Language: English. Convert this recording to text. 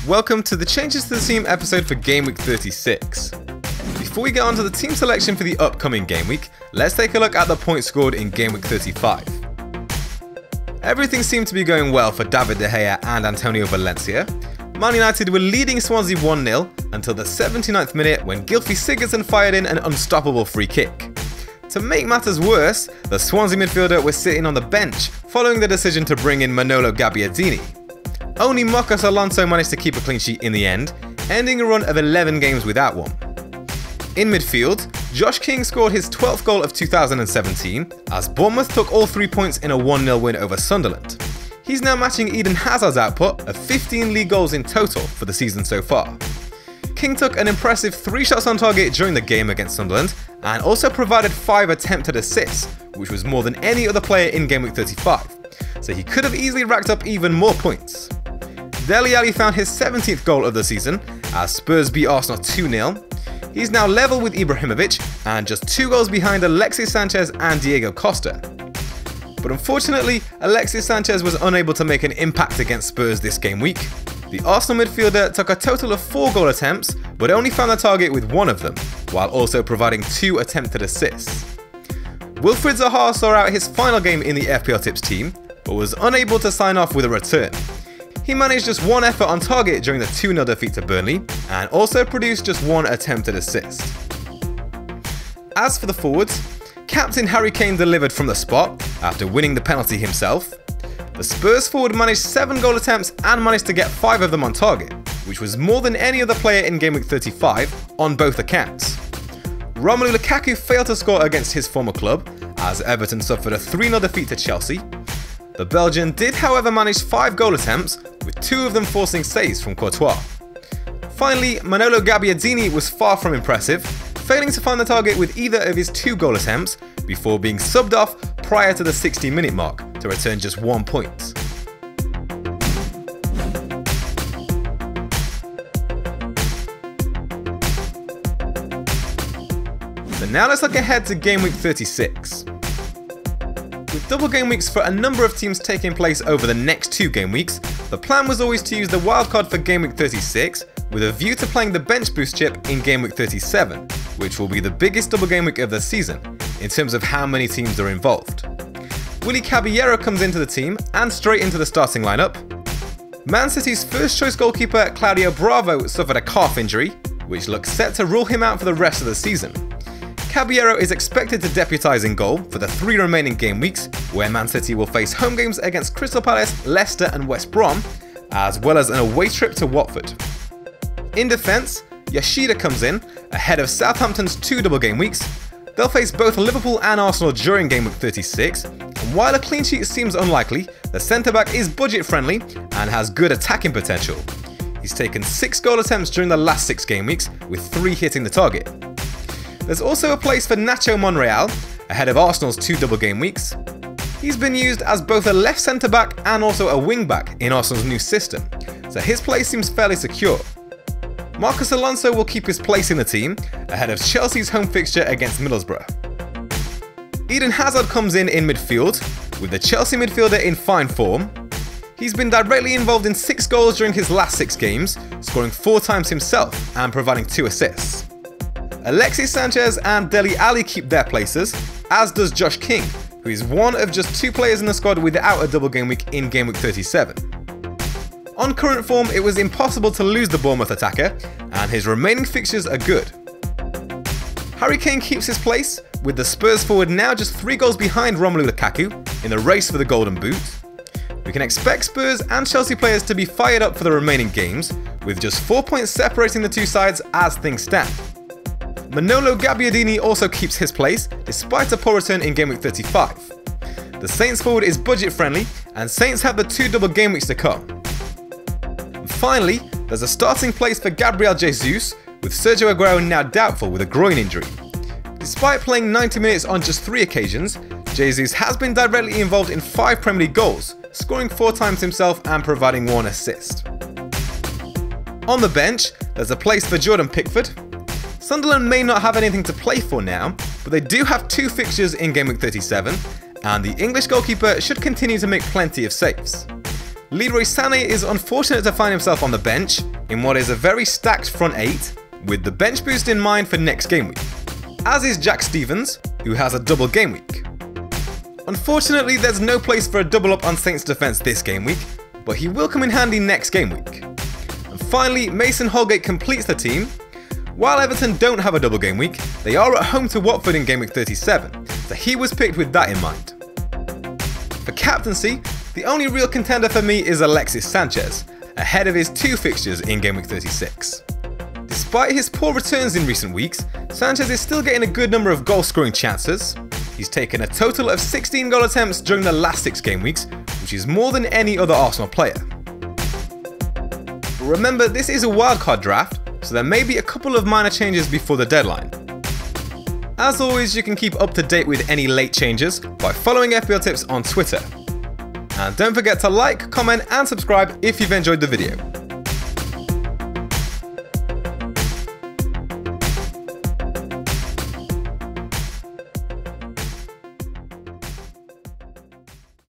Welcome to the Changes to the Team episode for Game Week 36. Before we get on to the team selection for the upcoming game week, let's take a look at the points scored in Game Week 35. Everything seemed to be going well for David De Gea and Antonio Valencia. Man United were leading Swansea 1-0 until the 79th minute when Gylfi Sigurdsson fired in an unstoppable free kick. To make matters worse, the Swansea midfielder was sitting on the bench following the decision to bring in Manolo Gabbiadini. Only Marcos Alonso managed to keep a clean sheet in the end, ending a run of 11 games without one. In midfield, Josh King scored his 12th goal of 2017 as Bournemouth took all 3 points in a 1-0 win over Sunderland. He's now matching Eden Hazard's output of 15 league goals in total for the season so far. King took an impressive 3 shots on target during the game against Sunderland and also provided 5 attempted assists, which was more than any other player in Game Week 35, so he could have easily racked up even more points. Dele Alli found his 17th goal of the season as Spurs beat Arsenal 2-0. He's now level with Ibrahimovic and just 2 goals behind Alexis Sanchez and Diego Costa. But unfortunately, Alexis Sanchez was unable to make an impact against Spurs this game week. The Arsenal midfielder took a total of 4 goal attempts, but only found the target with 1 of them, while also providing 2 attempted assists. Wilfried Zaha saw out his final game in the FPLtips team, but was unable to sign off with a return. He managed just 1 effort on target during the 2-0 defeat to Burnley, and also produced just 1 attempted assist. As for the forwards, Captain Harry Kane delivered from the spot after winning the penalty himself. The Spurs forward managed 7 goal attempts and managed to get 5 of them on target, which was more than any other player in Game Week 35 on both accounts. Romelu Lukaku failed to score against his former club as Everton suffered a 3-0 defeat to Chelsea. The Belgian did however manage 5 goal attempts, with 2 of them forcing saves from Courtois. Finally, Manolo Gabbiadini was far from impressive, failing to find the target with either of his 2 goal attempts before being subbed off prior to the 60-minute mark to return just 1 point. So now let's look ahead to Game Week 36. With double game weeks for a number of teams taking place over the next 2 game weeks, the plan was always to use the wildcard for Game Week 36 with a view to playing the bench boost chip in Game Week 37, which will be the biggest double game week of the season in terms of how many teams are involved. Willy Caballero comes into the team and straight into the starting lineup. Man City's first choice goalkeeper Claudio Bravo suffered a calf injury, which looks set to rule him out for the rest of the season. Caballero is expected to deputise in goal for the 3 remaining game weeks, where Man City will face home games against Crystal Palace, Leicester and West Brom, as well as an away trip to Watford. In defence, Yoshida comes in ahead of Southampton's 2 double game weeks. They'll face both Liverpool and Arsenal during Game Week 36, and while a clean sheet seems unlikely, the centre-back is budget-friendly and has good attacking potential. He's taken 6 goal attempts during the last 6 game weeks, with 3 hitting the target. There's also a place for Nacho Monreal, ahead of Arsenal's 2 double game weeks. He's been used as both a left centre-back and also a wing-back in Arsenal's new system, so his place seems fairly secure. Marcos Alonso will keep his place in the team, ahead of Chelsea's home fixture against Middlesbrough. Eden Hazard comes in midfield, with the Chelsea midfielder in fine form. He's been directly involved in 6 goals during his last 6 games, scoring 4 times himself and providing 2 assists. Alexis Sanchez and Dele Alli keep their places, as does Josh King, who is one of just 2 players in the squad without a double game week in Game Week 37. On current form, it was impossible to lose the Bournemouth attacker, and his remaining fixtures are good. Harry Kane keeps his place, with the Spurs forward now just 3 goals behind Romelu Lukaku in the race for the Golden Boot. We can expect Spurs and Chelsea players to be fired up for the remaining games, with just 4 points separating the 2 sides as things stand. Manolo Gabbiadini also keeps his place, despite a poor return in Game Week 35. The Saints forward is budget friendly, and Saints have the 2 double game weeks to come. And finally, there's a starting place for Gabriel Jesus, with Sergio Aguero now doubtful with a groin injury. Despite playing 90 minutes on just 3 occasions, Jesus has been directly involved in 5 Premier League goals, scoring 4 times himself and providing 1 assist. On the bench, there's a place for Jordan Pickford. Sunderland may not have anything to play for now, but they do have 2 fixtures in Game Week 37, and the English goalkeeper should continue to make plenty of saves. Leroy Sané is unfortunate to find himself on the bench, in what is a very stacked front 8, with the bench boost in mind for next game week, as is Jack Stevens, who has a double game week. Unfortunately, there's no place for a double up on Saints defense this game week, but he will come in handy next game week. And finally, Mason Holgate completes the team. While Everton don't have a double game week, they are at home to Watford in game week 37, so he was picked with that in mind. For captaincy, the only real contender for me is Alexis Sanchez, ahead of his 2 fixtures in game week 36. Despite his poor returns in recent weeks, Sanchez is still getting a good number of goal scoring chances. He's taken a total of 16 goal attempts during the last 6 game weeks, which is more than any other Arsenal player. But remember, this is a wildcard draft, so there may be a couple of minor changes before the deadline. As always, you can keep up to date with any late changes by following FPLtips on Twitter. And don't forget to like, comment and subscribe if you've enjoyed the video.